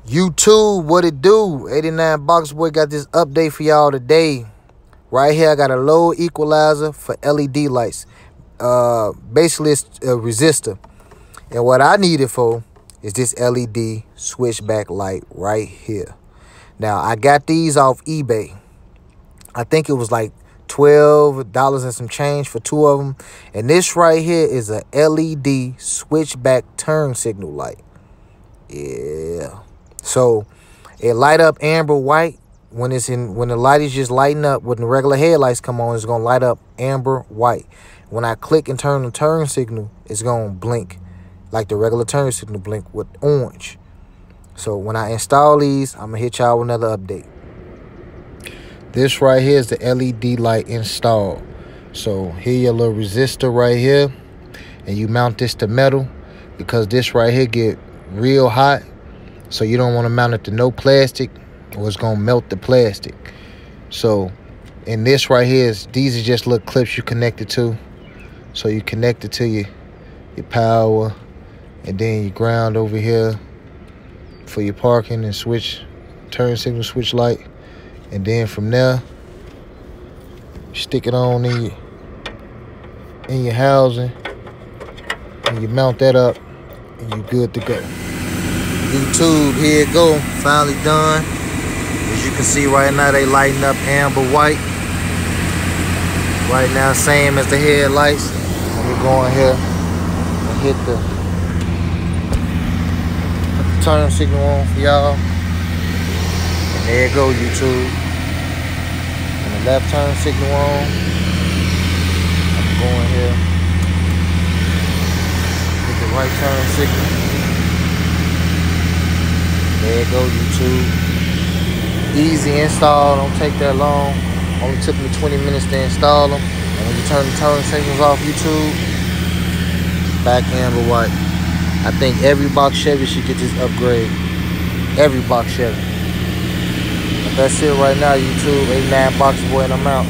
YouTube, what it do? 89 Box Boy got this update for y'all today. Right here, I got a low equalizer for LED lights. Basically, it's a resistor. And what I need it for is this LED switchback light right here. Now, I got these off eBay. I think it was like $12 and some change for 2 of them. And this right here is a LED switchback turn signal light. Yeah. So it light up amber white when the light is just lighting up. When the regular headlights come on, it's gonna light up amber white. When I click and turn the turn signal, it's gonna blink like the regular turn signal blink with orange. So when I install these, I'm gonna hit y'all with another update. This right here is the LED light installed. So here your little resistor right here, and you mount this to metal because this right here get real hot. So you don't want to mount it to no plastic or it's going to melt the plastic. So, and this right here these are just little clips you connect it to. So you connect it to your power, and then you ground over here for your parking and switch, turn signal switch light. And then from there, you stick it on in your housing, and you mount that up, and you're good to go. YouTube, here it go, finally done. As you can see right now, they lighting up amber white. Right now, same as the headlights. Let me go in here and hit the turn signal on for y'all. And there it go, YouTube. And the left turn signal on. I'm going here. Hit the right turn signal. There you go, YouTube. Easy install, don't take that long. Only took me 20 minutes to install them. And when you turn the turn signals off, YouTube, back amber white. I think every box Chevy should get this upgrade. Every box Chevy. But that's it right now, YouTube. 89 Box Boy, and I'm out.